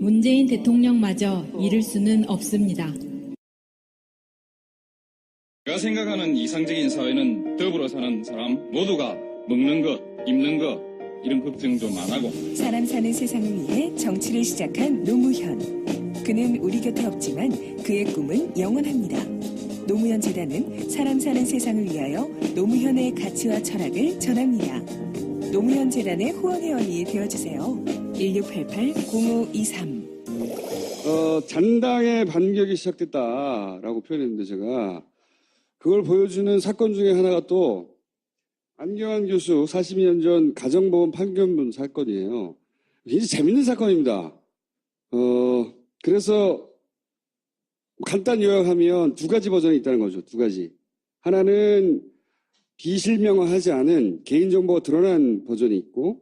문재인 대통령마저 이룰 수는 없습니다. 제가 생각하는 이상적인 사회는 더불어 사는 사람 모두가 먹는 것, 입는 것 이런 걱정 좀 안 하고 사람 사는 세상을 위해 정치를 시작한 노무현. 그는 우리 곁에 없지만 그의 꿈은 영원합니다. 노무현 재단은 사람 사는 세상을 위하여 노무현의 가치와 철학을 전합니다. 노무현 재단의 후원회원이 되어주세요. 1688-0523 잔당의 반격이 시작됐다라고 표현했는데 제가 그걸 보여주는 사건 중에 하나가 또 안경환 교수 42년 전 가정보험 판결문 사건이에요. 굉장히 재밌는 사건입니다. 그래서 간단 요약하면 두 가지 버전이 있다는 거죠. 두 가지. 하나는 비실명화하지 않은 개인정보가 드러난 버전이 있고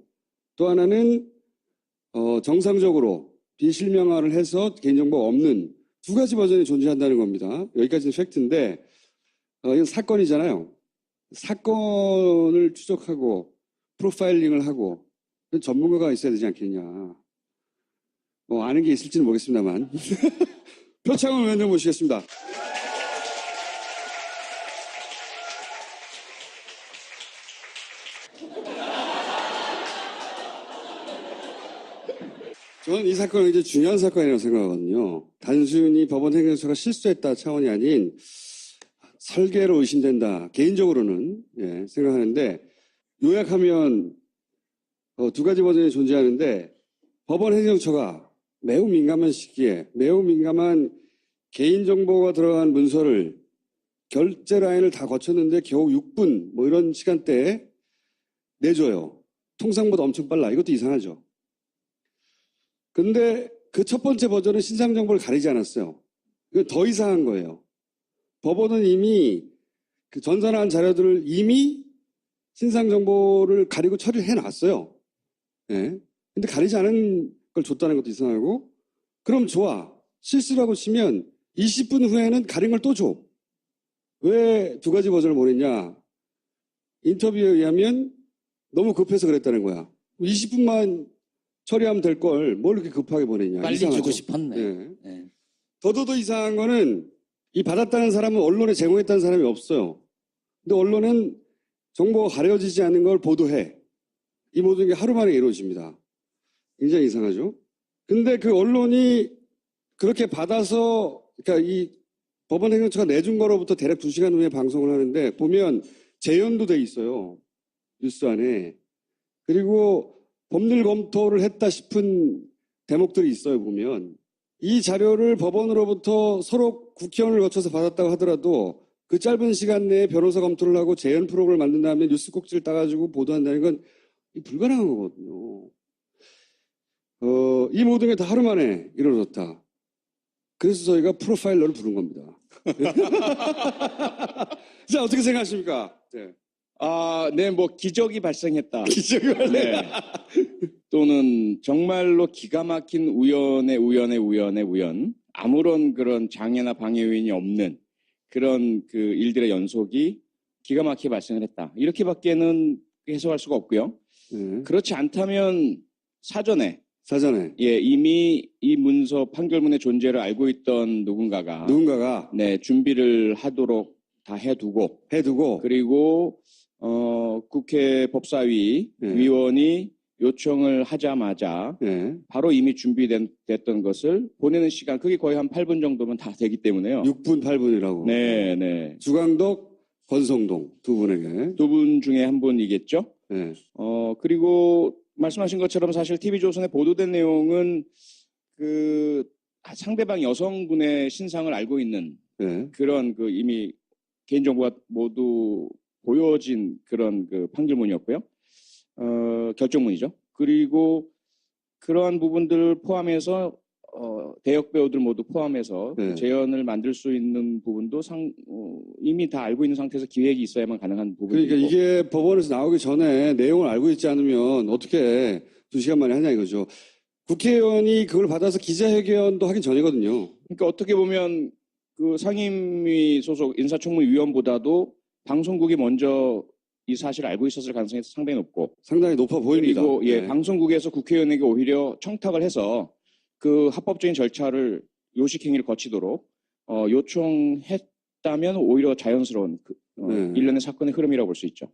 또 하나는 정상적으로 비실명화를 해서 개인정보가 없는 두 가지 버전이 존재한다는 겁니다. 여기까지는 팩트인데 이건 사건이잖아요. 사건을 추적하고 프로파일링을 하고 전문가가 있어야 되지 않겠냐. 아는 게 있을지는 모르겠습니다만. 표창원 의원님 모시겠습니다. 저는 이 사건은 굉장히 중요한 사건이라고 생각하거든요. 단순히 법원 행정처가 실수했다 차원이 아닌 설계로 의심된다. 개인적으로는 생각하는데 요약하면 두 가지 버전이 존재하는데 법원 행정처가 매우 민감한 시기에 매우 민감한 개인정보가 들어간 문서를 결제 라인을 다 거쳤는데 겨우 6분 뭐 이런 시간대에 내줘요. 통상보다 엄청 빨라. 이것도 이상하죠. 근데 그 첫 번째 버전은 신상정보를 가리지 않았어요. 이건 더 이상한 거예요. 법원은 이미 그 전산한 자료들을 이미 신상정보를 가리고 처리를 해놨어요. 예. 근데 가리지 않은 걸 줬다는 것도 이상하고, 그럼 좋아. 실수라고 치면 20분 후에는 가린 걸 또 줘. 왜 두 가지 버전을 보냈냐? 인터뷰에 의하면 너무 급해서 그랬다는 거야. 20분만 처리하면 될 걸 뭘 이렇게 급하게 보냈냐. 빨리 이상하죠? 주고 싶었네. 예. 네. 더더더 이상한 거는 이 받았다는 사람은 언론에 제공했다는 사람이 없어요. 근데 언론은 정보가 가려지지 않는 걸 보도해. 이 모든 게 하루 만에 이루어집니다. 굉장히 이상하죠? 근데 그 언론이 그렇게 받아서, 그러니까 이 법원 행정처가 내준 거로부터 대략 2시간 후에 방송을 하는데 보면 재연도 돼 있어요. 뉴스 안에. 그리고 법률 검토를 했다 싶은 대목들이 있어요, 보면. 이 자료를 법원으로부터 서로 국회의원을 거쳐서 받았다고 하더라도 그 짧은 시간 내에 변호사 검토를 하고 재연 프로그램을 만든 다음에 뉴스 꼭지를 따가지고 보도한다는 건 불가능한 거거든요. 이 모든 게 다 하루 만에 이루어졌다. 그래서 저희가 프로파일러를 부른 겁니다. 자, 어떻게 생각하십니까? 네. 네, 뭐 기적이 발생했다. 기적이 발생. 또는 정말로 기가 막힌 우연의 우연. 아무런 그런 장애나 방해 요인이 없는 그런 그 일들의 연속이 기가 막히게 발생을 했다. 이렇게밖에는 해석할 수가 없고요. 그렇지 않다면 사전에 이미 이 문서 판결문의 존재를 알고 있던 누군가가 네, 준비를 하도록 다 해두고 그리고 국회 법사위 위원이 요청을 하자마자 바로 이미 준비됐던 것을 보내는 시간, 그게 거의 한 8분 정도면 다 되기 때문에요. 6분, 8분이라고. 네. 주광덕, 권성동 두 분에게. 두 분 중에 한 분이겠죠. 네. 그리고 말씀하신 것처럼 사실 TV조선에 보도된 내용은 그 상대방 여성분의 신상을 알고 있는 그런 그 이미 개인정보가 모두 보여진 그런 그 판결문이었고요. 결정문이죠. 그리고 그러한 부분들을 포함해서 대역 배우들 모두 포함해서 재연을 만들 수 있는 부분도 이미 다 알고 있는 상태에서 기획이 있어야만 가능한 부분이고. 그러니까 이게 법원에서 나오기 전에 내용을 알고 있지 않으면 어떻게 2시간 만에 하냐 이거죠. 국회의원이 그걸 받아서 기자회견도 하기 전이거든요. 그러니까 어떻게 보면 그 상임위 소속 인사청문위원보다도 방송국이 먼저 이 사실을 알고 있었을 가능성이 상당히 높고. 상당히 높아 보입니다. 그리고 방송국에서 국회의원에게 오히려 청탁을 해서 그 합법적인 절차를 요식행위를 거치도록 요청했다면 오히려 자연스러운 네. 일련의 사건의 흐름이라고 볼 수 있죠.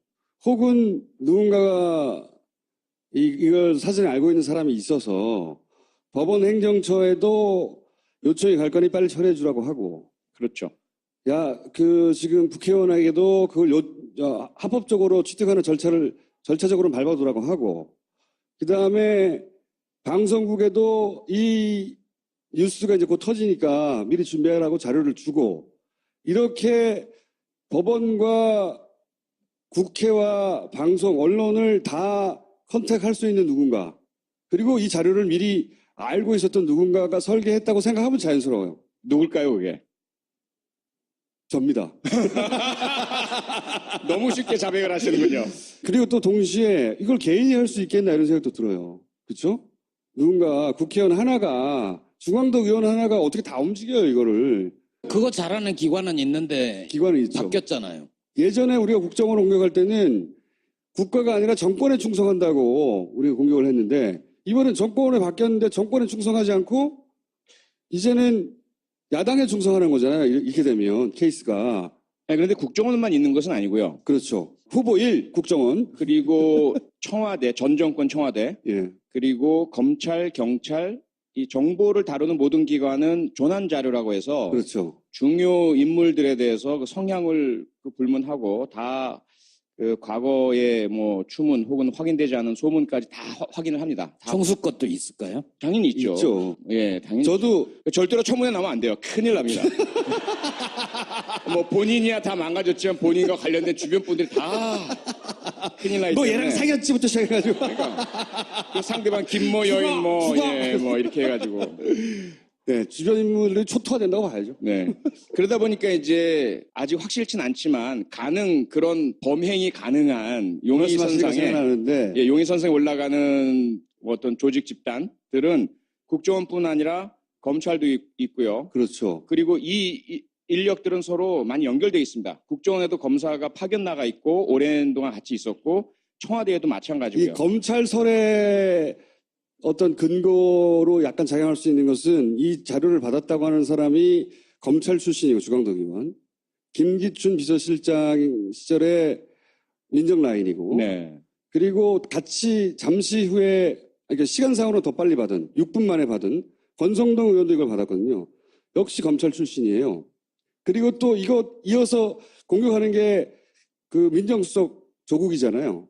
혹은 누군가가 이걸 사전에 알고 있는 사람이 있어서 법원 행정처에도 요청이 갈 거니 빨리 처리해 주라고 하고, 그렇죠. 야, 지금 국회의원에게도 그걸 합법적으로 취득하는 절차적으로 밟아두라고 하고, 그 다음에 방송국에도 이 뉴스가 이제 곧 터지니까 미리 준비하라고 자료를 주고, 이렇게 법원과 국회와 방송, 언론을 다 컨택할 수 있는 누군가, 그리고 이 자료를 미리 알고 있었던 누군가가 설계했다고 생각하면 자연스러워요. 누굴까요, 그게? 접니다. 너무 쉽게 자백을 하시는군요. 그리고 또 동시에 이걸 개인이 할 수 있겠나 이런 생각도 들어요. 그렇죠? 누군가 국회의원 하나가, 중앙도 의원 하나가 어떻게 다 움직여요, 이거를. 그거 잘하는 기관은 있는데 기관은 있죠. 바뀌었잖아요. 예전에 우리가 국정원을 공격할 때는 국가가 아니라 정권에 충성한다고 우리가 공격을 했는데, 이번엔 정권에 바뀌었는데 정권에 충성하지 않고 이제는 야당에 충성하는 거잖아요. 이렇게 되면 케이스가. 아니, 그런데 국정원만 있는 것은 아니고요. 그렇죠. 후보 1 국정원. 그리고 청와대, 전 정권 청와대, 예. 그리고 검찰, 경찰, 이 정보를 다루는 모든 기관은 조난 자료라고 해서 그렇죠. 중요 인물들에 대해서 그 성향을 불문하고 다 그 과거의 뭐 추문 혹은 확인되지 않은 소문까지 다 확인을 합니다. 다 총수 것도 있을까요? 당연히 있죠. 있죠. 예, 당연히. 저도 절대로 청문회 나오면 안 돼요. 큰일 납니다. 뭐 본인이야 다 망가졌지만 본인과 관련된 주변 분들이 다 큰일 나 있잖아요. 뭐 얘랑 사귀었지부터 시작해가지고. 그러니까 그 상대방 김모 여인 뭐 예, 뭐 이렇게 해가지고. 네, 주변 인물들이 초토화된다고 봐야죠. 네. 그러다 보니까 이제 아직 확실치는 않지만 그런 범행이 가능한 용의선상에 생각나는데 예, 용의선상에 올라가는 어떤 조직 집단들은 국정원뿐 아니라 검찰도 있고요. 그렇죠. 그리고 이 인력들은 서로 많이 연결되어 있습니다. 국정원에도 검사가 파견 나가 있고 오랜 동안 같이 있었고 청와대에도 마찬가지고요. 이 검찰설의 어떤 근거로 약간 작용할 수 있는 것은 이 자료를 받았다고 하는 사람이 검찰 출신이고 중앙도 의원, 김기춘 비서실장 시절의 민정 라인이고, 네. 그리고 같이 잠시 후에 그러니까 시간상으로 더 빨리 받은 6분 만에 받은 권성동 의원도 이걸 받았거든요. 역시 검찰 출신이에요. 그리고 또 이거 이어서 공격하는 게 그 민정수석 조국이잖아요.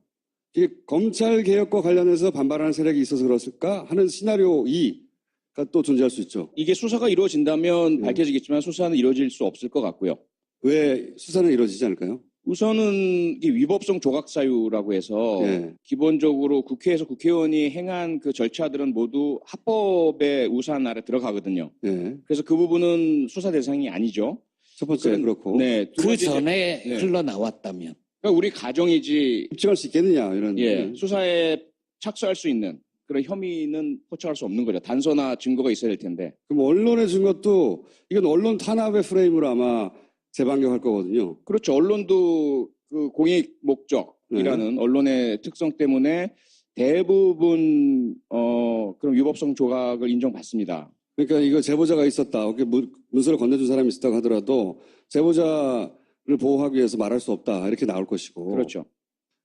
이게 검찰 개혁과 관련해서 반발하는 세력이 있어서 그렇을까 하는 시나리오 2가 또 존재할 수 있죠. 이게 수사가 이루어진다면 네. 밝혀지겠지만 수사는 이루어질 수 없을 것 같고요. 왜 수사는 이루어지지 않을까요? 우선은 이게 위법성 조각 사유라고 해서 네. 기본적으로 국회에서 국회의원이 행한 그 절차들은 모두 합법의 우산 아래 들어가거든요. 네. 그래서 그 부분은 수사 대상이 아니죠. 첫 번째 그렇고 네. 두 그 번째 전에 네. 흘러나왔다면 그러니까 우리 가정이지 입증할 수 있겠느냐 이런. 예, 수사에 착수할 수 있는 그런 혐의는 포착할 수 없는 거죠. 단서나 증거가 있어야 될 텐데. 그럼 언론에 준 것도 이건 언론 탄압의 프레임으로 아마 재반경할 거거든요. 그렇죠. 언론도 그 공익 목적이라는 언론의 특성 때문에 대부분 그런 위법성 조각을 인정받습니다. 그러니까 이거 제보자가 있었다. 이렇게 문서를 건네준 사람이 있었다고 하더라도 제보자를 보호하기 위해서 말할 수 없다. 이렇게 나올 것이고. 그렇죠.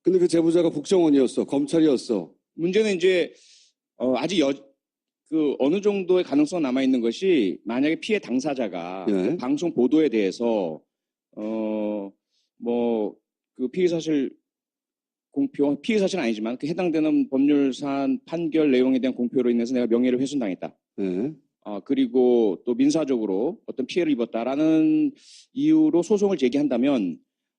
근데 그 제보자가 국정원이었어. 검찰이었어. 문제는 이제 아직 어느 정도의 가능성 남아 있는 것이 만약에 피해 당사자가 예. 그 방송 보도에 대해서 그 피의 사실 공표 피의 사실은 아니지만 그 해당되는 법률사안 판결 내용에 대한 공표로 인해서 내가 명예를 훼손당했다. 네. 그리고 또 민사적으로 어떤 피해를 입었다라는 이유로 소송을 제기한다면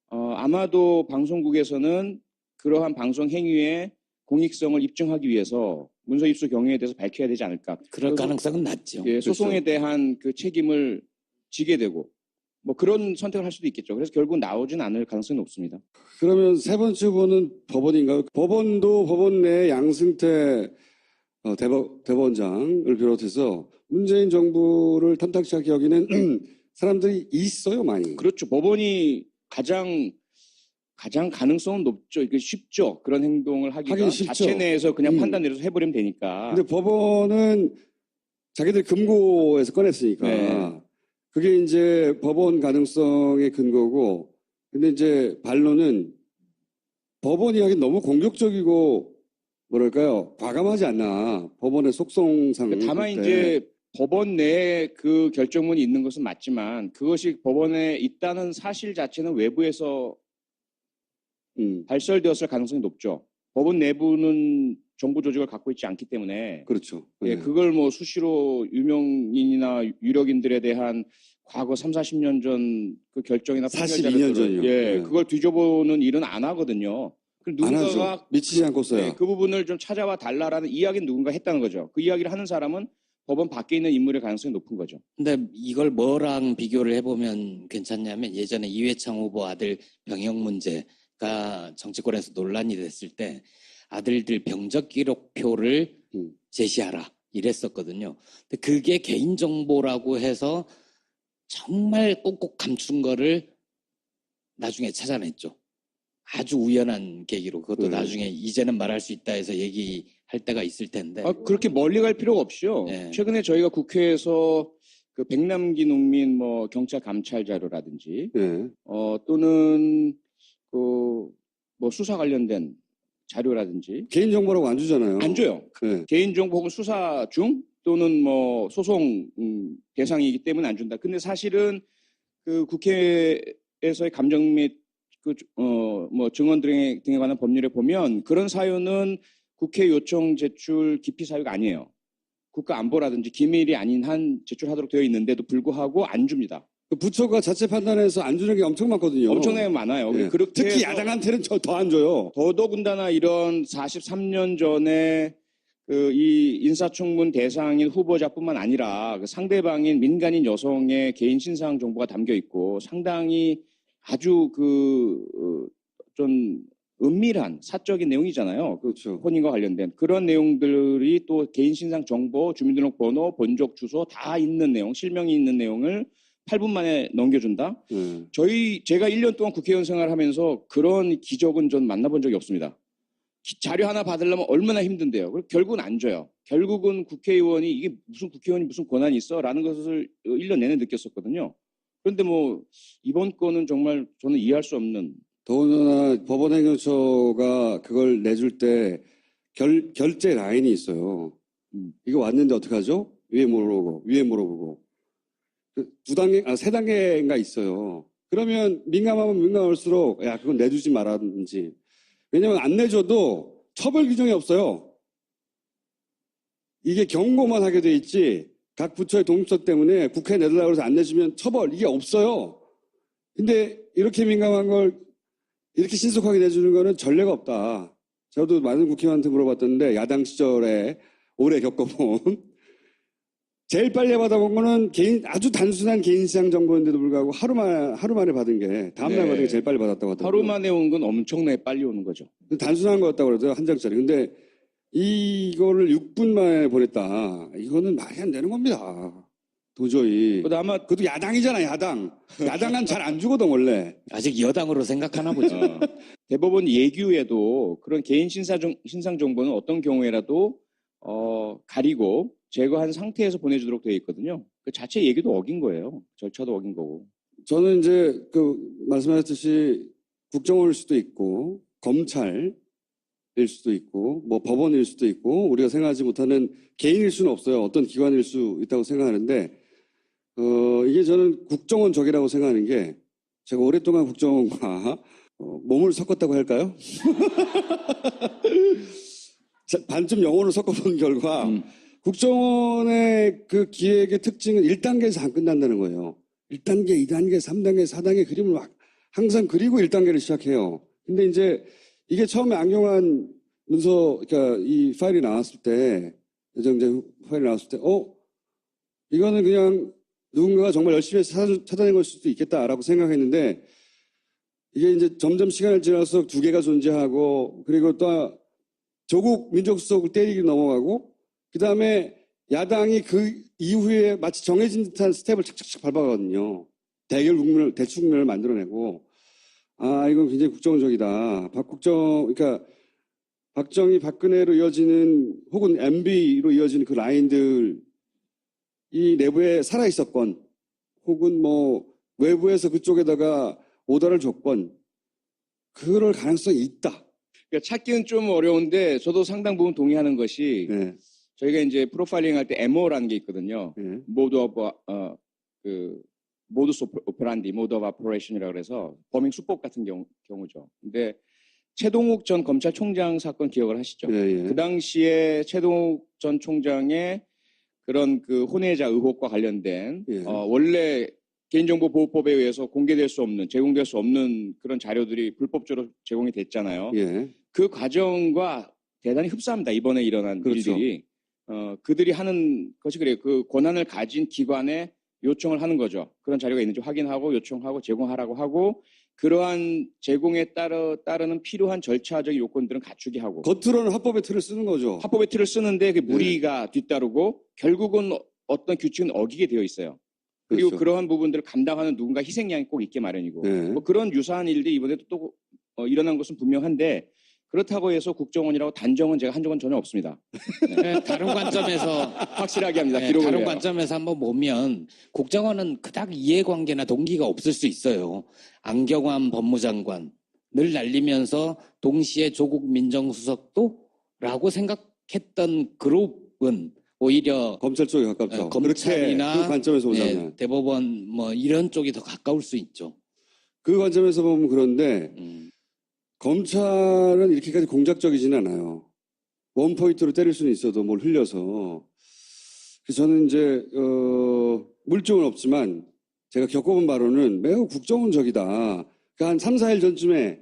아마도 방송국에서는 그러한 방송 행위의 공익성을 입증하기 위해서 문서 입수 경위에 대해서 밝혀야 되지 않을까. 그럴 가능성은 낮죠. 예, 소송에 대한 그 책임을 지게 되고 뭐 그런 선택을 할 수도 있겠죠. 그래서 결국 나오진 않을 가능성이 높습니다. 그러면 세 번째 후보는 법원인가요? 법원도 법원 내 양승태 대법원장을 비롯해서 문재인 정부를 탐탁치 않게 여기는 사람들이 있어요, 많이. 그렇죠. 법원이 가장 가능성은 높죠. 이게 쉽죠. 그런 행동을 하기가 하긴 쉽죠. 자체 내에서 그냥 판단 내려서 해버리면 되니까. 근데 법원은 자기들 금고에서 꺼냈으니까. 네. 그게 이제 법원 가능성의 근거고, 근데 이제 반론은 법원이 하긴 너무 공격적이고, 뭐랄까요, 과감하지 않나. 법원의 속성상. 다만 할 때. 이제 법원 내에 그 결정문이 있는 것은 맞지만 그것이 법원에 있다는 사실 자체는 외부에서 발설되었을 가능성이 높죠. 법원 내부는 정부 조직을 갖고 있지 않기 때문에 그렇죠. 예, 그걸 뭐 수시로 유명인이나 유력인들에 대한 과거 3, 40년 전 그 결정이나 42년 전이요. 예, 네. 그걸 뒤져보는 일은 안 하거든요. 그 안 하죠. 누군가가 미치지 않고서요. 예, 그 부분을 좀 찾아와 달라라는 이야기는 누군가 했다는 거죠. 그 이야기를 하는 사람은 법원 밖에 있는 인물의 가능성이 높은 거죠. 근데 이걸 뭐랑 비교를 해보면 괜찮냐면 예전에 이회창 후보 아들 병역 문제가 정치권에서 논란이 됐을 때 아들들 병적 기록표를 제시하라 이랬었거든요. 근데 그게 개인정보라고 해서 정말 꼭꼭 감춘 거를 나중에 찾아냈죠. 아주 우연한 계기로 그것도 나중에 이제는 말할 수 있다 해서 얘기할 때가 있을 텐데. 그렇게 멀리 갈 필요가 없이요. 네. 최근에 저희가 국회에서 그 백남기 농민 뭐 경찰 감찰 자료라든지 네. 또는 그 뭐 수사 관련된 자료라든지 개인정보라고 안 주잖아요. 안 줘요. 네. 개인정보 혹은 수사 중 또는 뭐 소송 대상이기 때문에 안 준다. 근데 사실은 그 국회에서의 감정 및 뭐 증언 등에 관한 법률에 보면 그런 사유는 국회 요청 제출 기피 사유가 아니에요. 국가 안보라든지 기밀이 아닌 한 제출하도록 되어 있는데도 불구하고 안 줍니다. 그 부처가 자체 판단해서 안 주는 게 엄청 많거든요. 엄청나게 많아요. 네. 그렇게 특히 해서 야당한테는 더 안 줘요. 더더군다나 이런 43년 전에 그 이 인사청문 대상인 후보자뿐만 아니라 그 상대방인 민간인 여성의 개인 신상 정보가 담겨 있고 상당히 아주 좀 은밀한 사적인 내용이잖아요. 그렇죠. 혼인과 관련된 그런 내용들이 또 개인 신상 정보, 주민등록번호, 본적 주소 다 있는 내용, 실명이 있는 내용을 8분 만에 넘겨준다. 네. 제가 1년 동안 국회의원 생활하면서 그런 기적은 전 만나본 적이 없습니다. 자료 하나 받으려면 얼마나 힘든데요. 그리고 결국은 안 줘요. 결국은 국회의원이 이게 무슨 국회의원이 무슨 권한이 있어? 라는 것을 1년 내내 느꼈었거든요. 그런데 뭐 이번 건은 정말 저는 이해할 수 없는. 더군다나 법원행정처가 그걸 내줄 때 결제 라인이 있어요. 이거 왔는데 어떡하죠? 위에 물어보고. 두 단계, 세 단계가 있어요. 그러면 민감하면 민감할수록, 야, 그건 내주지 말았는지. 왜냐면 안 내줘도 처벌 규정이 없어요. 이게 경고만 하게 돼 있지, 각 부처의 독립성 때문에 국회에 내달라고 해서 안 내주면 처벌, 이게 없어요. 근데 이렇게 민감한 걸 이렇게 신속하게 내주는 거는 전례가 없다. 저도 많은 국회의원한테 물어봤던데, 야당 시절에 오래 겪어본. 제일 빨리 받아본 거는 아주 단순한 개인시장 정보인데도 불구하고 하루 만에 받은 게, 다음날 네. 받은 게 제일 빨리 받았다고 하더라고요. 하루 만에 온 건 엄청나게 빨리 오는 거죠. 단순한 거였다고 그러더라고요, 한 장짜리. 근데 이거를 6분 만에 보냈다. 이거는 말이 안 되는 겁니다. 도저히. 근데 아마 그것도 야당이잖아, 야당. 야당은 잘 안 주거든, 원래. 아직 여당으로 생각하나 보죠. 대법원 예규에도 그런 개인 신상 정보는 어떤 경우에라도 가리고 제거한 상태에서 보내주도록 되어 있거든요. 그 자체 얘기도 어긴 거예요. 절차도 어긴 거고. 저는 이제 말씀하셨듯이 국정원일 수도 있고 검찰일 수도 있고 뭐 법원일 수도 있고 우리가 생각하지 못하는 개인일 수는 없어요. 어떤 기관일 수 있다고 생각하는데 이게 저는 국정원적이라고 생각하는 게 제가 오랫동안 국정원과 몸을 섞었다고 할까요? 반쯤 영혼을 섞어본 결과 국정원의 그 기획의 특징은 1단계에서 안 끝난다는 거예요. 1단계, 2단계, 3단계, 4단계 그림을 막 항상 그리고 1단계를 시작해요. 근데 이제 이게 처음에 안경환 문서, 그러니까 이 파일이 나왔을 때, 예정제 파일이 나왔을 때, 이거는 그냥 누군가가 정말 열심히 해서 찾아낸 걸 수도 있겠다라고 생각했는데, 이게 이제 점점 시간을 지나서 두 개가 존재하고, 그리고 또 조국 민족수석을 때리기 넘어가고, 그 다음에 야당이 그 이후에 마치 정해진 듯한 스텝을 착착착 밟아가거든요. 대축면을 만들어내고, 이건 굉장히 국정적이다. 그러니까 박정희, 박근혜로 이어지는 혹은 MB로 이어지는 그 라인들 이 내부에 살아 있었건 혹은 뭐 외부에서 그쪽에다가 오더를 줬건 그럴 가능성이 있다. 그러니까 찾기는 좀 어려운데 저도 상당 부분 동의하는 것이 예, 저희가 이제 프로파일링 할 때 MO라는 게 있거든요. 예. 모두스 오페란디, 모드 오브 오퍼레이션이라고 그래서 범행 수법 같은 경우죠. 근데 최동욱 전 검찰총장 사건 기억을 하시죠? 예, 예. 그 당시에 최동욱 전 총장의 그런 그 혼외자 의혹과 관련된 예. 원래 개인정보보호법에 의해서 공개될 수 없는, 제공될 수 없는 그런 자료들이 불법적으로 제공이 됐잖아요. 예. 그 과정과 대단히 흡사합니다. 이번에 일어난 그렇죠. 일들이. 그들이 하는 것이 그래요. 그 권한을 가진 기관에 요청을 하는 거죠. 그런 자료가 있는지 확인하고 요청하고 제공하라고 하고 그러한 제공에 따르는 필요한 절차적 요건들은 갖추게 하고 겉으로는 합법의 틀을 쓰는 거죠. 합법의 틀을 쓰는데 그 무리가 뒤따르고 결국은 어떤 규칙은 어기게 되어 있어요. 그리고 그렇죠. 그러한 부분들을 감당하는 누군가 희생양이 꼭 있게 마련이고 네. 뭐 그런 유사한 일들이 이번에도 또 일어난 것은 분명한데 그렇다고 해서 국정원이라고 단정은 제가 한 적은 전혀 없습니다. 네, 다른 관점에서 확실하게 합니다. 네, 기록을 다른 해요. 관점에서 한번 보면 국정원은 그닥 이해관계나 동기가 없을 수 있어요. 안경환 법무장관을 날리면서 동시에 조국 민정수석도라고 생각했던 그룹은 오히려 검찰 쪽에 가깝죠. 검찰이나 그렇게 그 관점에서 보자면. 네, 대법원 뭐 이런 쪽이 더 가까울 수 있죠. 그 관점에서 보면 그런데 검찰은 이렇게까지 공작적이지는 않아요. 원포인트로 때릴 수는 있어도 뭘 흘려서. 그래서 저는 이제 물증은 없지만 제가 겪어본 바로는 매우 국정원적이다. 그러니까 한 3, 4일 전쯤에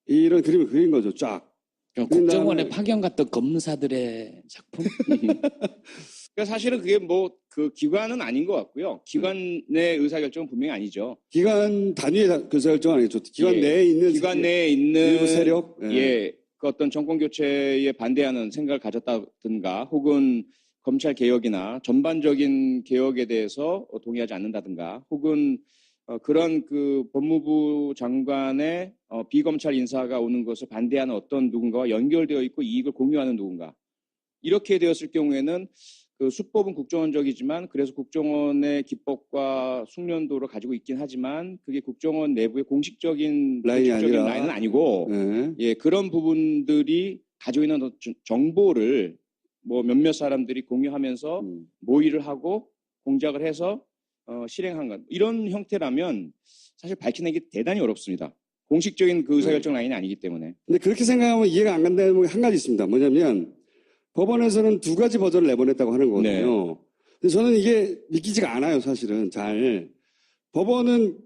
이런 그림을 그린 거죠. 쫙. 국정원에 그다음에- 파견 갔던 검사들의 작품? 그러니까 사실은 그게 뭐 그 기관은 아닌 것 같고요. 기관의 의사결정은 분명히 아니죠. 기관 단위의 의사결정은 아니죠. 기관 예. 내에 있는 기관 내에 있는 일부 세력? 예, 그 어떤 정권 교체에 반대하는 생각을 가졌다든가, 혹은 검찰 개혁이나 전반적인 개혁에 대해서 동의하지 않는다든가, 혹은 그런 그 법무부 장관의 비검찰 인사가 오는 것을 반대하는 어떤 누군가와 연결되어 있고 이익을 공유하는 누군가. 이렇게 되었을 경우에는 그 수법은 국정원적이지만 그래서 국정원의 기법과 숙련도를 가지고 있긴 하지만 그게 국정원 내부의 공식적인 라인이 공식적인 아니라. 라인은 아니고 예. 예, 그런 부분들이 가지고 있는 정보를 뭐 몇몇 사람들이 공유하면서 모의를 하고 공작을 해서 실행한 것. 이런 형태라면 사실 밝혀내기 대단히 어렵습니다. 공식적인 그 의사결정 라인이 아니기 때문에. 근데 그렇게 생각하면 이해가 안 간다는 게 한 가지 있습니다. 뭐냐면 법원에서는 2가지 버전을 내보냈다고 하는 거거든요. 근데 저는 이게 믿기지가 않아요, 사실은. 잘. 법원은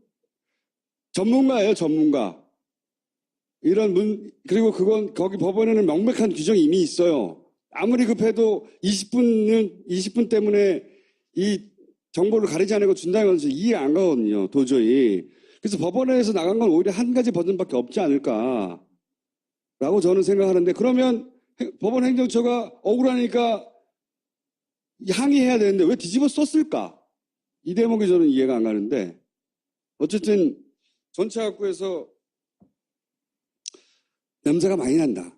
전문가예요, 전문가. 그리고 거기 법원에는 명백한 규정이 이미 있어요. 아무리 급해도 20분 때문에 이 정보를 가리지 않고 준다는 건 이해 안 가거든요, 도저히. 그래서 법원에서 나간 건 오히려 한 가지 버전밖에 없지 않을까라고 저는 생각하는데, 그러면 법원 행정처가 억울하니까 항의해야 되는데 왜 뒤집어 썼을까? 이 대목이 저는 이해가 안 가는데, 어쨌든 전체 학구에서 냄새가 많이 난다.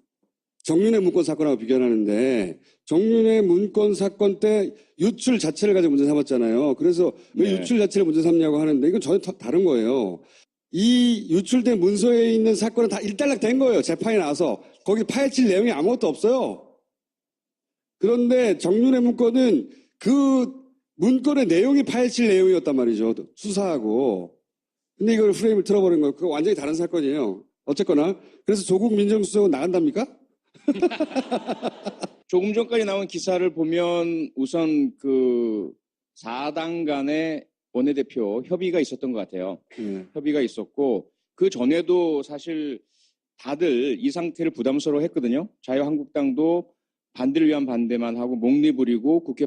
정윤회 문건 사건하고 비교하는데, 정윤회 문건 사건 때 유출 자체를 가지고 문제 삼았잖아요. 그래서 왜 네. 유출 자체를 문제 삼냐고 하는데 이건 전혀 다른 거예요. 이 유출된 문서에 있는 사건은 다 일단락 된 거예요. 재판이 나와서. 거기 파헤칠 내용이 아무것도 없어요. 그런데 정윤회 문건은 그 문건의 내용이 파헤칠 내용이었단 말이죠. 수사하고. 근데 이걸 프레임을 틀어버린 거예요. 그거 완전히 다른 사건이에요. 어쨌거나. 그래서 조국 민정수석은 나간답니까? 조금 전까지 나온 기사를 보면 우선 그 4당 간의 원내대표 협의가 있었던 것 같아요. 예. 협의가 있었고 그 전에도 사실 다들 이 상태를 부담스러워 했거든요. 자유한국당도 반대를 위한 반대만 하고 목리 부리고 국회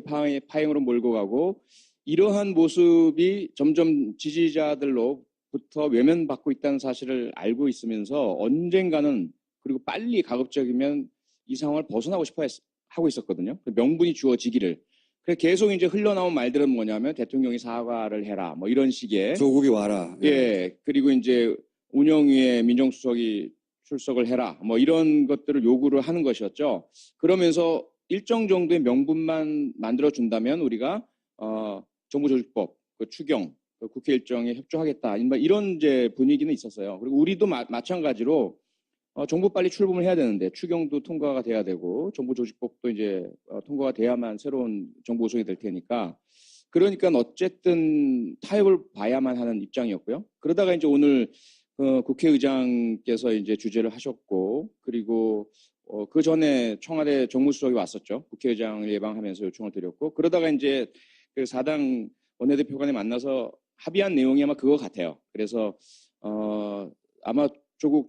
파행으로 몰고 가고 이러한 모습이 점점 지지자들로부터 외면받고 있다는 사실을 알고 있으면서 언젠가는 그리고 빨리 가급적이면 이 상황을 벗어나고 싶어 하고 있었거든요. 명분이 주어지기를. 그래서 계속 이제 흘러나온 말들은 뭐냐면 대통령이 사과를 해라. 뭐 이런 식의. 조국이 와라. 예. 그리고 이제 운영위에 민정수석이 출석을 해라. 뭐 이런 것들을 요구를 하는 것이었죠. 그러면서 일정 정도의 명분만 만들어준다면 우리가 정부조직법 그 추경 그 국회 일정에 협조하겠다 이런 이제 분위기는 있었어요. 그리고 우리도 마찬가지로 정부 빨리 출범을 해야 되는데 추경도 통과가 돼야 되고 정부조직법도 이제 통과가 돼야만 새로운 정부 구성이 될 테니까 그러니까 어쨌든 타협을 봐야만 하는 입장이었고요. 그러다가 이제 오늘 국회의장께서 이제 주재를 하셨고 그리고 그 전에 청와대 정무수석이 왔었죠. 국회의장을 예방하면서 요청을 드렸고 그러다가 이제 그 4당 원내대표 간에 만나서 합의한 내용이 아마 그거 같아요. 그래서 아마 조국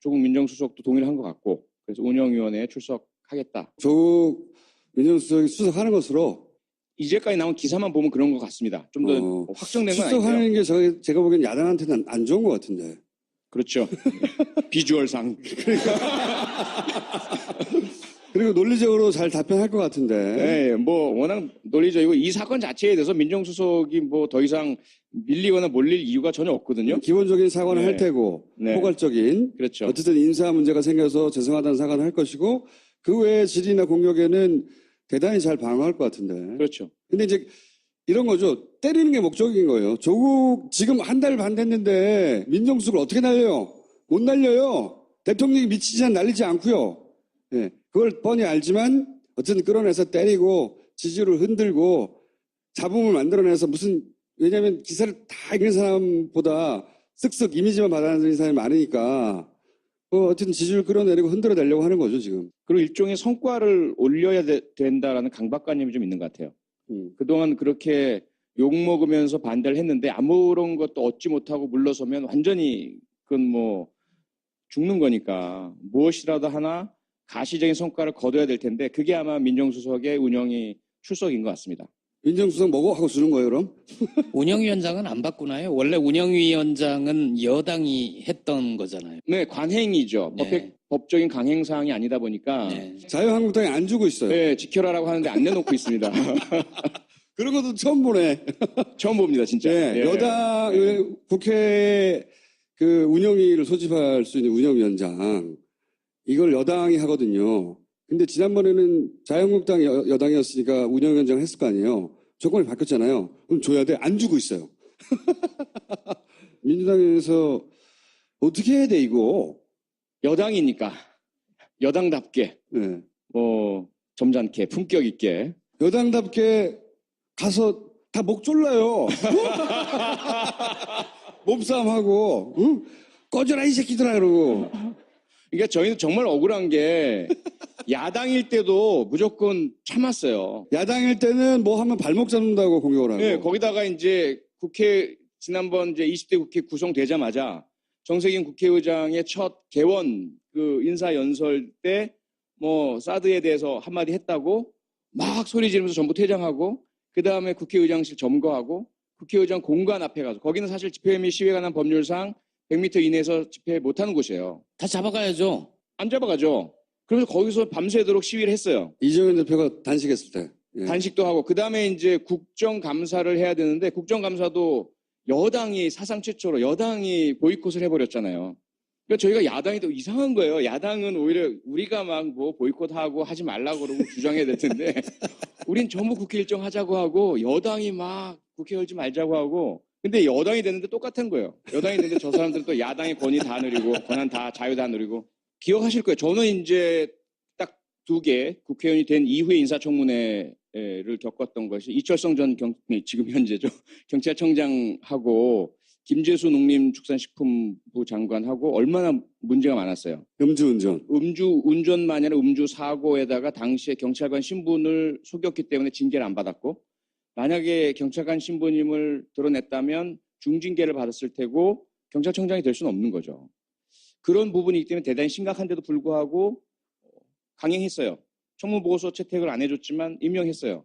민정수석도 동의를 한 것 같고 그래서 운영위원회에 출석하겠다. 조국 민정수석이 수석하는 것으로 이제까지 나온 기사만 보면 그런 것 같습니다. 좀 더 확정된 건 아니고요. 수석하는 게 제가 보기엔 야당한테는 안 좋은 것 같은데. 그렇죠. 비주얼상. 그리고 논리적으로 잘 답변할 것 같은데. 네, 뭐 워낙 논리적이고 이 사건 자체에 대해서 민정수석이 뭐 더 이상 밀리거나 몰릴 이유가 전혀 없거든요. 기본적인 사과는 네. 할 테고 네. 포괄적인 그렇죠. 어쨌든 인사 문제가 생겨서 죄송하다는 사과는 할 것이고 그 외에 질의나 공격에는 대단히 잘 방어할 것 같은데. 그렇죠. 근데 이제 이런 거죠. 때리는 게 목적인 거예요. 조국 지금 한 달 반 됐는데 민정수석을 어떻게 날려요? 못 날려요. 대통령이 미치지 날리지 않고요. 예, 그걸 뻔히 알지만 어쨌든 끌어내서 때리고 지지를 흔들고 잡음을 만들어내서 왜냐하면 기사를 다 읽는 사람보다 쓱쓱 이미지만 받아들이는 사람이 많으니까 어쨌든 지지를 끌어내리고 흔들어내려고 하는 거죠 지금. 그리고 일종의 성과를 올려야 된다라는 강박관념이 좀 있는 것 같아요. 그동안 그렇게 욕먹으면서 반대를 했는데 아무런 것도 얻지 못하고 물러서면 완전히 그건 뭐 죽는 거니까 무엇이라도 하나 가시적인 성과를 거둬야 될 텐데 그게 아마 민정수석의 운영이 출석인 것 같습니다. 민정수석 뭐고 하고 주는 거예요 그럼? 운영위원장은 안 바꾸나요? 원래 운영위원장은 여당이 했던 거잖아요. 네, 관행이죠. 네. 법적인 강행사항이 아니다 보니까 네. 자유한국당이 안 주고 있어요. 네, 지켜라라고 하는데 안 내놓고 있습니다. 그런 것도 처음 보네. 처음 봅니다, 진짜. 네, 예. 여당 국회 그 운영위를 소집할 수 있는 운영위원장 이걸 여당이 하거든요. 근데 지난번에는 자유한국당이 여당이었으니까 운영위원장을 했을 거 아니에요. 조건이 바뀌었잖아요. 그럼 줘야 돼. 안 주고 있어요. 민주당에서 어떻게 해야 돼 이거? 여당이니까 여당답게 네. 점잖게 품격 있게 여당답게 가서 다 목 졸라요. 몸싸움하고 응? 꺼져라 이 새끼들아 이러고. 그러니까 저희는 정말 억울한 게 야당일 때도 무조건 참았어요. 야당일 때는 뭐 하면 발목 잡는다고 공격을 하고. 네, 거기다가 이제 지난번 이제 20대 국회 구성되자마자 정세균 국회의장의 첫 개원 그 인사 연설 때 뭐 사드에 대해서 한마디 했다고 막 소리 지르면서 전부 퇴장하고 그 다음에 국회의장실 점거하고 국회의장 공간 앞에 가서 거기는 사실 집회 및 시위에 관한 법률상 100m 이내에서 집회 못하는 곳이에요. 다 잡아가야죠. 안 잡아가죠. 그래서 거기서 밤새도록 시위를 했어요. 이정현 대표가 단식했을 때. 예. 단식도 하고 그 다음에 이제 국정감사를 해야 되는데 국정감사도 여당이 사상 최초로 여당이 보이콧을 해버렸잖아요. 그러니까 저희가 야당이 더 이상한 거예요. 야당은 오히려 우리가 막 뭐 보이콧하고 하지 말라고 그러고 주장해야 될 텐데 우린 전부 국회 일정 하자고 하고 여당이 막 국회 열지 말자고 하고 근데 여당이 됐는데 똑같은 거예요. 여당이 됐는데 저 사람들은 또 야당의 권위 다 누리고 권한 다 자유 다 누리고 기억하실 거예요. 저는 이제 딱 2개 국회의원이 된 이후에 인사청문회를 겪었던 것이 이철성 전 지금 현재죠. 경찰청장하고 김재수 농림축산식품부 장관하고 얼마나 문제가 많았어요. 음주운전. 음주운전만이 아니라 음주사고에다가 당시에 경찰관 신분을 속였기 때문에 징계를 안 받았고 만약에 경찰관 신분임을 드러냈다면 중징계를 받았을 테고 경찰청장이 될 수는 없는 거죠. 그런 부분이기 때문에 대단히 심각한데도 불구하고 강행했어요. 청문보고서 채택을 안 해줬지만 임명했어요.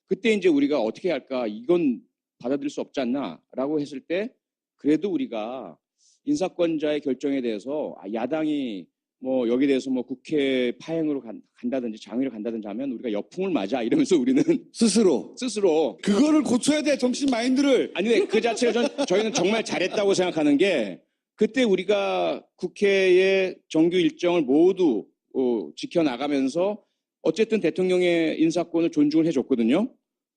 그때 이제 우리가 어떻게 할까 이건 받아들일 수 없지 않나라고 했을 때 그래도 우리가 인사권자의 결정에 대해서 야당이 뭐 여기에 대해서 뭐 국회 파행으로 간다든지 장외로 간다든지 하면 우리가 역풍을 맞아 이러면서 우리는 스스로. 그거를 고쳐야 돼 정신 마인드를. 아니 근데 그 자체가 저희는 정말 잘했다고 생각하는 게 그때 우리가 국회의 정규 일정을 모두 지켜나가면서 어쨌든 대통령의 인사권을 존중을 해줬거든요.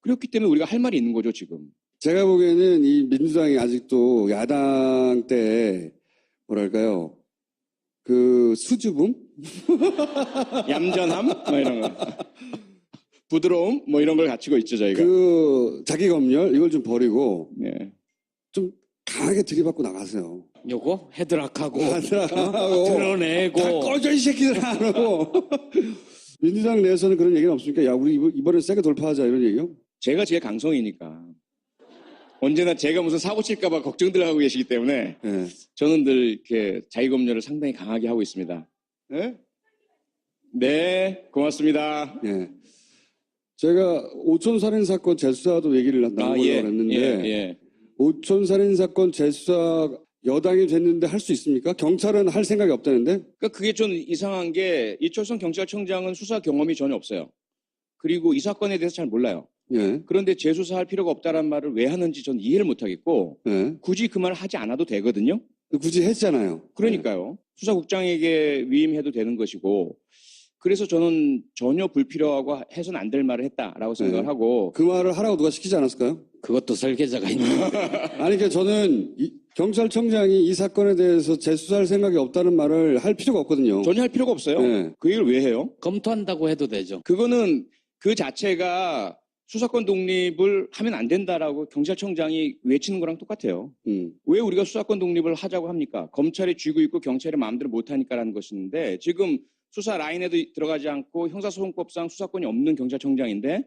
그렇기 때문에 우리가 할 말이 있는 거죠, 지금. 제가 보기에는 이 민주당이 아직도 야당 때 뭐랄까요? 그 수줍음? 얌전함? 뭐 이런 거. 부드러움? 뭐 이런 걸 갖추고 있죠, 저희가. 그 자기 검열 이걸 좀 버리고 네. 좀 강하게 들이받고 나가세요. 요거 헤드락하고 하고 드러내고 다 꺼져 이 새끼들 하고 민주당 내에서는 그런 얘기는 없습니까? 야 우리 이번에 세게 돌파하자 이런 얘기요? 제가 제일 강성이니까. 언제나 제가 무슨 사고 칠까봐 걱정들 하고 계시기 때문에 예. 저는 늘 이렇게 자기 검열을 상당히 강하게 하고 있습니다. 예? 네, 고맙습니다. 예. 제가 오촌살인 사건 재수사도 얘기를 나누려고 했는데 예. 오촌살인 사건 재수사 여당이 됐는데 할 수 있습니까? 경찰은 할 생각이 없다는데? 그러니까 그게 좀 이상한 게 이철성 경찰청장은 수사 경험이 전혀 없어요. 그리고 이 사건에 대해서 잘 몰라요. 예. 그런데 재수사할 필요가 없다는 말을 왜 하는지 전 이해를 못하겠고 예. 굳이 그 말을 하지 않아도 되거든요. 굳이 했잖아요. 그러니까요. 수사국장에게 위임해도 되는 것이고 그래서 저는 전혀 불필요하고 해서는 안 될 말을 했다라고 생각을 네. 하고 그 말을 하라고 누가 시키지 않았을까요? 그것도 설계자가 있는 거예요. 아니, 그러니까 저는 경찰청장이 이 사건에 대해서 재수사할 생각이 없다는 말을 할 필요가 없거든요. 전혀 할 필요가 없어요. 네. 그 얘기를 왜 해요? 검토한다고 해도 되죠. 그거는 그 자체가 수사권 독립을 하면 안 된다라고 경찰청장이 외치는 거랑 똑같아요. 왜 우리가 수사권 독립을 하자고 합니까? 검찰이 쥐고 있고 경찰이 마음대로 못하니까라는 것인데 지금 수사 라인에도 들어가지 않고 형사소송법상 수사권이 없는 경찰청장인데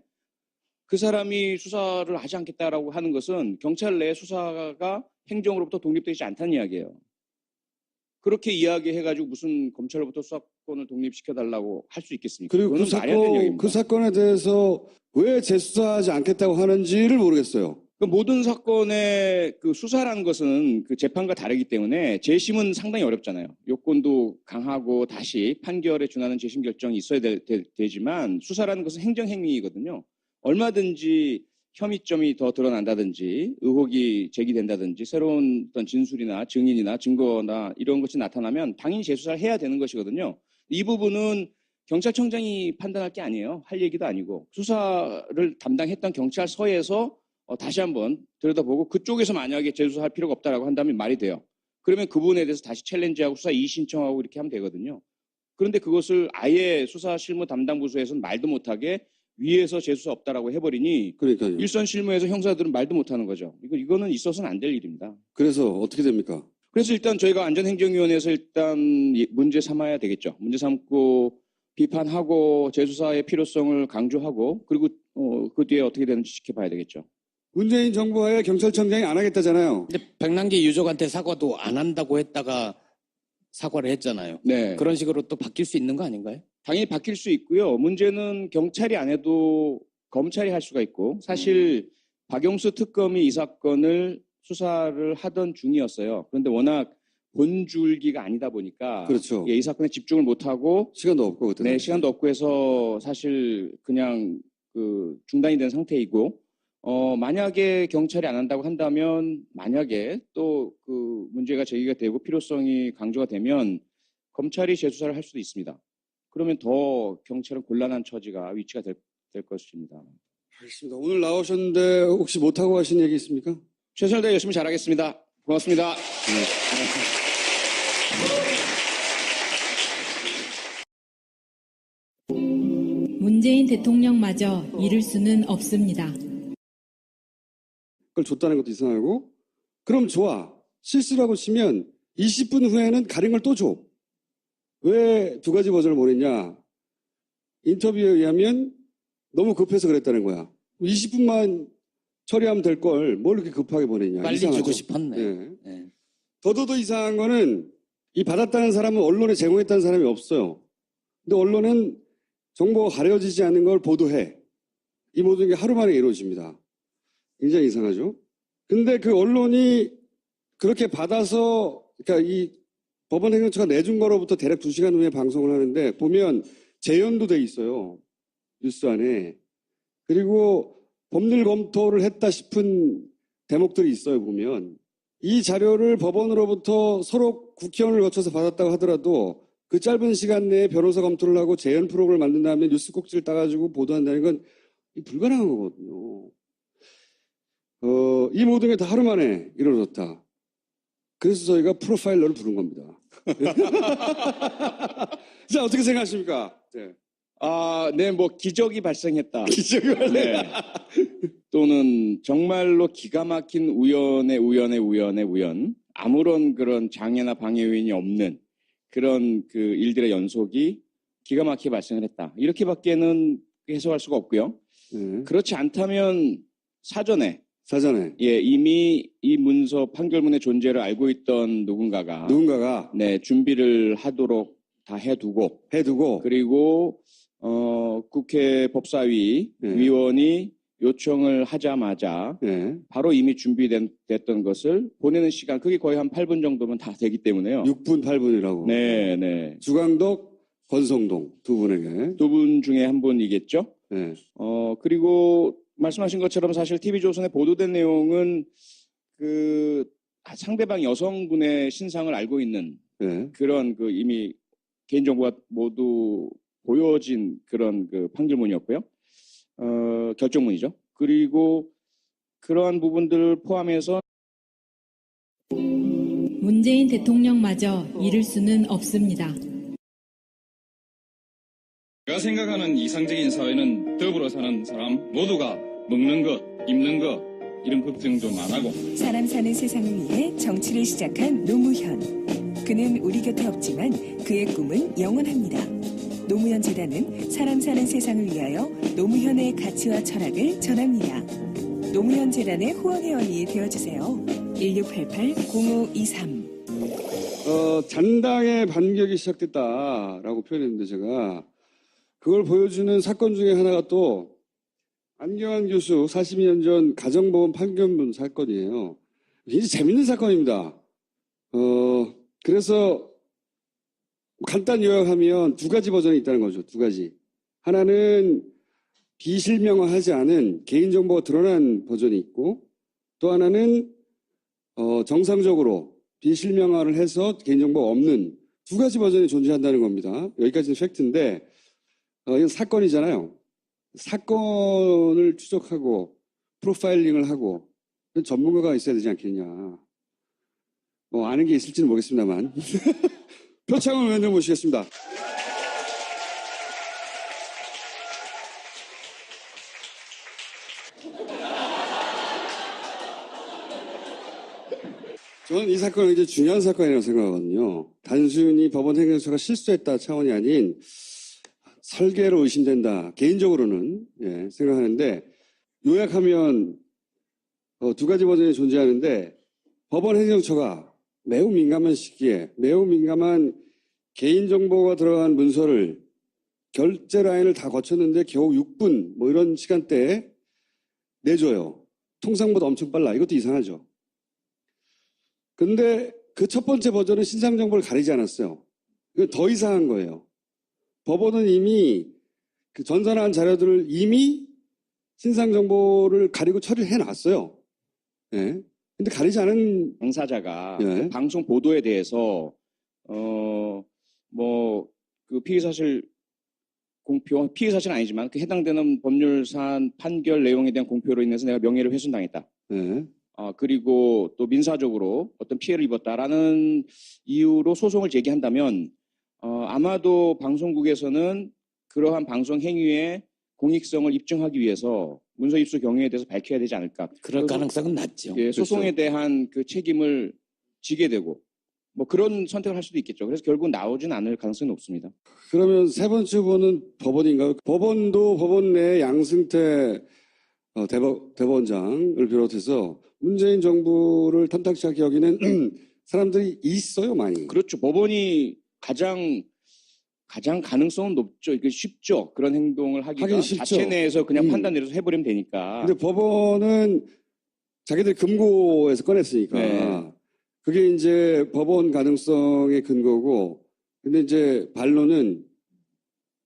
그 사람이 수사를 하지 않겠다라고 하는 것은 경찰 내 수사가 행정으로부터 독립되지 않다는 이야기예요. 그렇게 이야기해가지고 무슨 검찰로부터 수사권을 독립시켜달라고 할 수 있겠습니까? 그리고 그 사건에 대해서 왜 재수사하지 않겠다고 하는지를 모르겠어요. 그 모든 사건의 그 수사라는 것은 그 재판과 다르기 때문에 재심은 상당히 어렵잖아요. 요건도 강하고 다시 판결에 준하는 재심 결정이 있어야 되지만 수사라는 것은 행정행위이거든요. 얼마든지 혐의점이 더 드러난다든지 의혹이 제기된다든지 새로운 어떤 진술이나 증인이나 증거나 이런 것이 나타나면 당연히 재수사를 해야 되는 것이거든요. 이 부분은 경찰청장이 판단할 게 아니에요. 할 얘기도 아니고 수사를 담당했던 경찰서에서 다시 한번 들여다보고 그쪽에서 만약에 재수사할 필요가 없다라고 한다면 말이 돼요. 그러면 그 부분에 대해서 다시 챌린지하고 수사 이의 신청하고 이렇게 하면 되거든요. 그런데 그것을 아예 수사 실무 담당 부서에서는 말도 못하게 위에서 재수사 없다라고 해버리니 그러니까요. 일선 실무에서 형사들은 말도 못하는 거죠. 이거는 있어서는 안 될 일입니다. 그래서 어떻게 됩니까? 그래서 일단 저희가 안전행정위원회에서 일단 문제 삼아야 되겠죠. 문제 삼고 비판하고 재수사의 필요성을 강조하고 그리고 그 뒤에 어떻게 되는지 지켜봐야 되겠죠. 문재인 정부하에 경찰청장이 안 하겠다잖아요. 근데 백남기 유족한테 사과도 안 한다고 했다가 사과를 했잖아요. 네. 그런 식으로 또 바뀔 수 있는 거 아닌가요? 당연히 바뀔 수 있고요. 문제는 경찰이 안 해도 검찰이 할 수가 있고 사실 박영수 특검이 이 사건을 수사를 하던 중이었어요. 그런데 워낙 본줄기가 아니다 보니까 그렇죠. 이 사건에 집중을 못하고 시간도 없고 그때. 네, 시간도 없고 해서 사실 그냥 중단이 된 상태이고 만약에 경찰이 안 한다고 한다면 만약에 또 그 문제가 제기가 되고 필요성이 강조가 되면 검찰이 재수사를 할 수도 있습니다. 그러면 더 경찰은 곤란한 위치가 될 것입니다. 알겠습니다. 오늘 나오셨는데 혹시 못하고 하신 얘기 있습니까? 최선을 다해 열심히 잘하겠습니다. 고맙습니다. 문재인 대통령마저 이룰 수는 없습니다. 그걸 줬다는 것도 이상하고 그럼 좋아. 실수라고 치면 20분 후에는 가린 걸 또 줘. 왜 두 가지 버전을 보냈냐? 인터뷰에 의하면 너무 급해서 그랬다는 거야. 20분만 처리하면 될 걸 뭘 이렇게 급하게 보냈냐. 빨리 이상하죠? 주고 싶었네. 네. 네. 더더더 이상한 거는 이 받았다는 사람은 언론에 제공했다는 사람이 없어요. 근데 언론은 정보가 가려지지 않는 걸 보도해. 이 모든 게 하루 만에 이루어집니다. 굉장히 이상하죠? 근데 그 언론이 그렇게 받아서, 그러니까 이 법원행정처가 내준 거로부터 대략 2시간 후에 방송을 하는데 보면 재연도 돼 있어요. 뉴스 안에. 그리고 법률 검토를 했다 싶은 대목들이 있어요, 보면. 이 자료를 법원으로부터 서로 국회의원을 거쳐서 받았다고 하더라도 그 짧은 시간 내에 변호사 검토를 하고 재연 프로그램을 만든 다음에 뉴스 꼭지를 따가지고 보도한다는 건 이 불가능한 거거든요. 이 모든 게 다 하루 만에 이루어졌다. 그래서 저희가 프로파일러를 부른 겁니다. 자, 어떻게 생각하십니까? 네. 네, 뭐 기적이 발생했다. 기적이 네. 또는 정말로 기가 막힌 우연의 우연, 아무런 그런 장애나 방해 요인이 없는 그런 그 일들의 연속이 기가 막히게 발생을 했다. 이렇게밖에는 해석할 수가 없고요. 네. 그렇지 않다면 사전에 이미 이 문서 판결문의 존재를 알고 있던 누군가가 네, 준비를 하도록 다 해두고 그리고 국회 법사위 네. 위원이 요청을 하자마자 네. 바로 이미 준비됐던 것을 보내는 시간, 그게 거의 한 8분 정도면 다 되기 때문에요. 6분, 8분이라고. 네, 네. 주광덕, 권성동 두 분에게. 두 분 중에 한 분이겠죠. 네. 그리고 말씀하신 것처럼 사실 TV조선에 보도된 내용은 그 상대방 여성분의 신상을 알고 있는 네. 그런 그 이미 개인정보가 모두 보여진 그런 그 판결문이었고요. 결정문이죠. 그리고 그러한 부분들을 포함해서 문재인 대통령마저 잃을 수는 없습니다. 제가 생각하는 이상적인 사회는 더불어 사는 사람 모두가 먹는 것, 입는 것 이런 걱정 좀 안 하고 사람 사는 세상을 위해 정치를 시작한 노무현. 그는 우리 곁에 없지만 그의 꿈은 영원합니다. 노무현 재단은 사람 사는 세상을 위하여 노무현의 가치와 철학을 전합니다. 노무현 재단의 후원회원이 되어주세요. 1688-0523. 잔당의 반격이 시작됐다라고 표현했는데 제가 그걸 보여주는 사건 중에 하나가 또 안경환 교수 42년 전 가정보험 판결문 사건이에요. 굉장히 재밌는 사건입니다. 그래서 간단 요약하면 두 가지 버전이 있다는 거죠. 두 가지. 하나는 비실명화하지 않은 개인정보가 드러난 버전이 있고 또 하나는 정상적으로 비실명화를 해서 개인정보가 없는 두 가지 버전이 존재한다는 겁니다. 여기까지는 팩트인데 이건 사건이잖아요. 사건을 추적하고 프로파일링을 하고 전문가가 있어야 되지 않겠냐. 뭐 아는 게 있을지는 모르겠습니다만. 표창원 의원님 모시겠습니다. 저는 이 사건은 굉장히 중요한 사건이라고 생각하거든요. 단순히 법원 행정처가 실수했다 차원이 아닌 설계로 의심된다. 개인적으로는 생각하는데 요약하면 두 가지 버전이 존재하는데 법원 행정처가 매우 민감한 시기에 매우 민감한 개인정보가 들어간 문서를 결제 라인을 다 거쳤는데 겨우 6분 뭐 이런 시간대에 내줘요. 통상보다 엄청 빨라. 이것도 이상하죠. 근데 그 첫 번째 버전은 신상정보를 가리지 않았어요. 이건 더 이상한 거예요. 법원은 이미 그 전산화한 자료들을 이미 신상정보를 가리고 처리를 해놨어요. 예. 근데 가리지 않은 당사자가 그 방송 보도에 대해서 그 피의사실 공표, 피의사실은 아니지만 그 해당되는 법률 사안 판결 내용에 대한 공표로 인해서 내가 명예를 훼손당했다. 그리고 또 민사적으로 어떤 피해를 입었다라는 이유로 소송을 제기한다면 아마도 방송국에서는 그러한 방송 행위의 공익성을 입증하기 위해서 문서 입수 경위에 대해서 밝혀야 되지 않을까. 그럴 가능성은 낮죠. 예, 소송에 대한 그 책임을 지게 되고 뭐 그런 선택을 할 수도 있겠죠. 그래서 결국 나오진 않을 가능성이 높습니다. 그러면 세 번째 후보는 법원인가요? 법원도 법원 내 양승태 대법원장을 비롯해서 문재인 정부를 탐탁치 않게 여기는 사람들이 있어요, 많이. 그렇죠. 법원이 가장 가능성은 높죠. 이게 쉽죠. 그런 행동을 하기가 자체 내에서 그냥 판단 내려서 해버리면 되니까. 근데 법원은 자기들 금고에서 꺼냈으니까. 네. 그게 이제 법원 가능성의 근거고. 근데 이제 반론은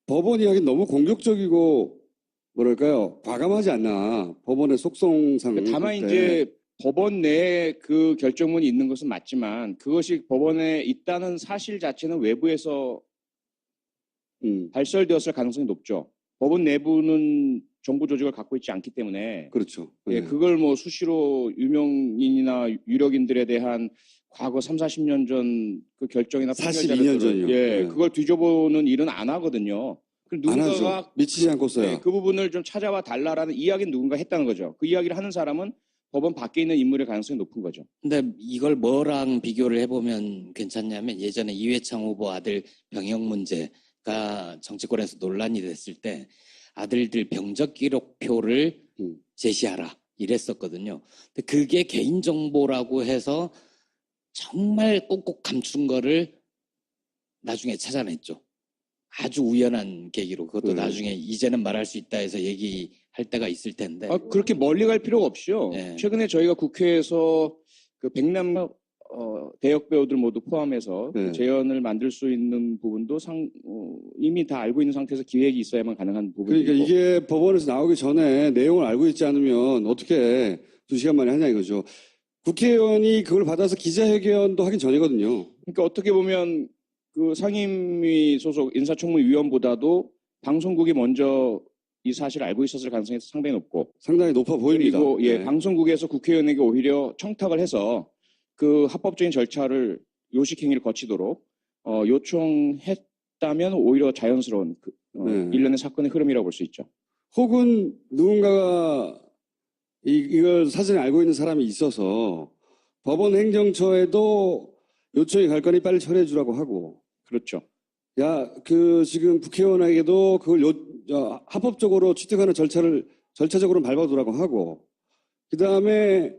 법원이 하긴 너무 공격적이고 뭐랄까요. 과감하지 않나. 법원의 속성상. 다만 이제 법원 내에 그 결정문이 있는 것은 맞지만 그것이 법원에 있다는 사실 자체는 외부에서 발설되었을 가능성이 높죠. 법원 내부는 정부 조직을 갖고 있지 않기 때문에 그렇죠. 예, 그걸 뭐 수시로 유명인이나 유력인들에 대한 과거 3, 40년 전 그 결정이나 42년 전이요. 예, 네. 그걸 뒤져보는 일은 안 하거든요. 그럼 안 누군가가 하죠. 미치지 않고서야. 네, 그 부분을 좀 찾아와 달라라는 이야기는 누군가 했다는 거죠. 그 이야기를 하는 사람은 법원 밖에 있는 인물의 가능성이 높은 거죠. 근데 이걸 뭐랑 비교를 해보면 괜찮냐면 예전에 이회창 후보 아들 병역 문제가 정치권에서 논란이 됐을 때 아들들 병적 기록표를 제시하라 이랬었거든요. 근데 그게 개인정보라고 해서 정말 꼭꼭 감춘 거를 나중에 찾아냈죠. 아주 우연한 계기로 그것도 나중에 이제는 말할 수 있다 해서 얘기할 때가 있을 텐데. 그렇게 멀리 갈 필요가 없이요. 네. 최근에 저희가 국회에서 그 백남 대역 배우들 모두 포함해서 네. 그 재연을 만들 수 있는 부분도 이미 다 알고 있는 상태에서 기획이 있어야만 가능한 부분이고. 그러니까 이게 법원에서 나오기 전에 내용을 알고 있지 않으면 어떻게 2시간 만에 하냐 이거죠. 국회의원이 그걸 받아서 기자회견도 하긴 전이거든요. 그러니까 어떻게 보면 그 상임위 소속 인사청문위원보다도 방송국이 먼저 이 사실을 알고 있었을 가능성이 상당히 높고 상당히 높아 보입니다. 그리고 예, 네. 방송국에서 국회의원에게 오히려 청탁을 해서 그 합법적인 절차를 요식행위를 거치도록 요청했다면 오히려 자연스러운 네. 일련의 사건의 흐름이라고 볼 수 있죠. 혹은 누군가가 이걸 사전에 알고 있는 사람이 있어서 법원 행정처에도 요청이 갈 거니 빨리 처리해 주라고 하고, 그렇죠. 야, 지금 국회의원에게도 그걸 합법적으로 취득하는 절차적으로 밟아두라고 하고, 그 다음에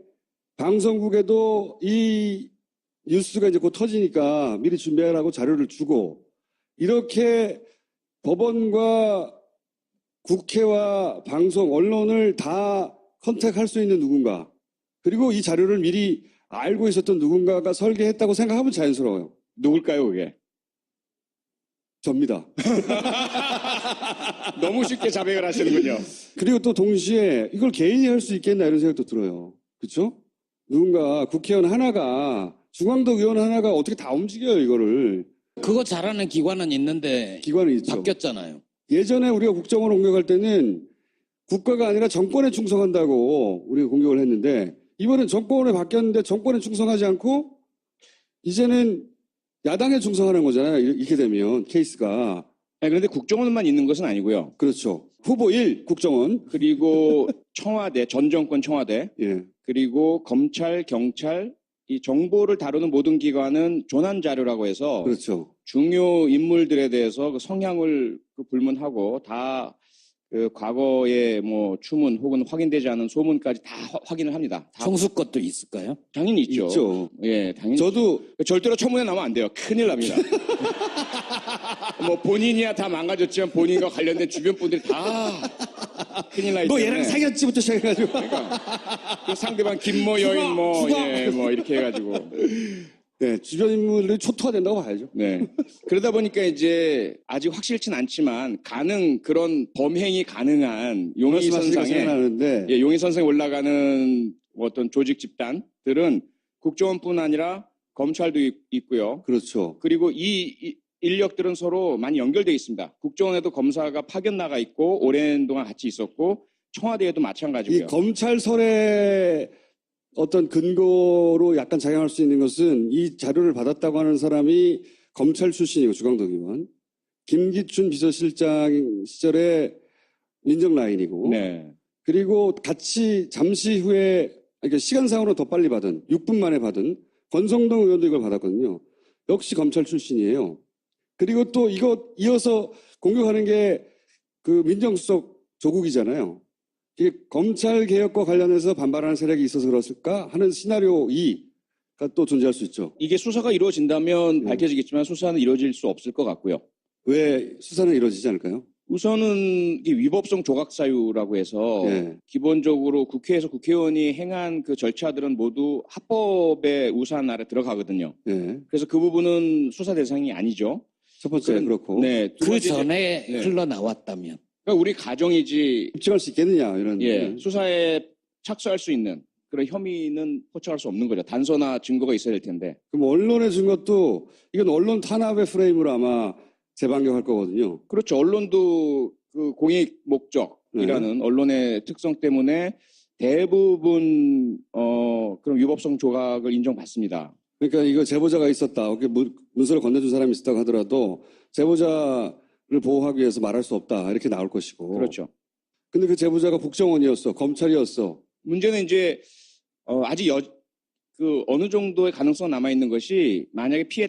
방송국에도 이 뉴스가 이제 곧 터지니까 미리 준비하라고 자료를 주고, 이렇게 법원과 국회와 방송, 언론을 다 컨택할 수 있는 누군가, 그리고 이 자료를 미리 알고 있었던 누군가가 설계했다고 생각하면 자연스러워요. 누굴까요, 그게? 접니다. 너무 쉽게 자백을 하시는군요. 그리고 또 동시에 이걸 개인이 할 수 있겠나 이런 생각도 들어요. 그렇죠? 누군가 국회의원 하나가 중앙당 의원 하나가 어떻게 다 움직여요 이거를. 그거 잘하는 기관은 있는데 기관이 있죠. 바뀌었잖아요. 예전에 우리가 국정원 공격할 때는 국가가 아니라 정권에 충성한다고 우리가 공격을 했는데 이번엔 정권에 바뀌었는데 정권에 충성하지 않고 이제는 야당에 충성하는 거잖아요. 이렇게 되면 케이스가. 네, 그런데 국정원만 있는 것은 아니고요. 그렇죠. 후보 1 국정원. 그리고 청와대, 전 정권 청와대, 예. 그리고 검찰, 경찰, 이 정보를 다루는 모든 기관은 조난 자료라고 해서 그렇죠. 중요 인물들에 대해서 그 성향을 불문하고 다 그 과거의 뭐 추문 혹은 확인되지 않은 소문까지 다 확인을 합니다. 다 총수 것도 있을까요? 당연히 있죠. 있죠. 예, 당연히. 저도 절대로 청문회 나오면 안 돼요. 큰일 납니다. 뭐 본인이야 다 망가졌지만 본인과 관련된 주변 분들이 다 큰일 나기 뭐 때문에. 얘랑 사귀었지부터 시작해가지고. 그 상대방 김모 여인 뭐, 예, 뭐 이렇게 해가지고. 네, 주변 인물들이 초토화된다고 봐야죠. 네. 그러다 보니까 이제 아직 확실치는 않지만 그런 범행이 가능한 용의선상에 생각나는데 예, 용의선상에 올라가는 어떤 조직 집단들은 국정원뿐 아니라 검찰도 있고요. 그렇죠. 그리고 이 인력들은 서로 많이 연결되어 있습니다. 국정원에도 검사가 파견 나가 있고 오랜 동안 같이 있었고 청와대에도 이 마찬가지고요. 검찰설의 어떤 근거로 약간 작용할 수 있는 것은 이 자료를 받았다고 하는 사람이 검찰 출신이고 주광덕 의원, 김기춘 비서실장 시절의 민정 라인이고, 네. 그리고 같이 잠시 후에 그러니까 시간상으로 더 빨리 받은 6분 만에 받은 권성동 의원도 이걸 받았거든요. 역시 검찰 출신이에요. 그리고 또 이거 이어서 공격하는 게 그 민정수석 조국이잖아요. 이게 검찰 개혁과 관련해서 반발하는 세력이 있어서 그렇을까 하는 시나리오 2가 또 존재할 수 있죠. 이게 수사가 이루어진다면 네. 밝혀지겠지만 수사는 이루어질 수 없을 것 같고요. 왜 수사는 이루어지지 않을까요? 우선은 이 위법성 조각 사유라고 해서 네. 기본적으로 국회에서 국회의원이 행한 그 절차들은 모두 합법의 우산 아래 들어가거든요. 네. 그래서 그 부분은 수사 대상이 아니죠. 첫 번째는 그렇고. 네. 두 그 번째, 전에 네. 흘러나왔다면. 그러니까 우리 가정이지 입증할 수 있겠느냐 이런. 예, 수사에 착수할 수 있는 그런 혐의는 포착할 수 없는 거죠. 단서나 증거가 있어야 될 텐데. 그럼 언론에 준 것도 이건 언론 탄압의 프레임으로 아마 재방경할 거거든요. 그렇죠. 언론도 그 공익 목적 조각이라는 언론의 특성 때문에 대부분 그런 위법성 조각을 인정받습니다. 그러니까 이거 제보자가 있었다. 이렇게 문서를 건네준 사람이 있었다고 하더라도 제보자를 보호하기 위해서 말할 수 없다. 이렇게 나올 것이고. 그렇죠. 근데 그 제보자가 국정원이었어. 검찰이었어. 문제는 이제 아직 어느 정도의 가능성 남아 있는 것이 만약에 피해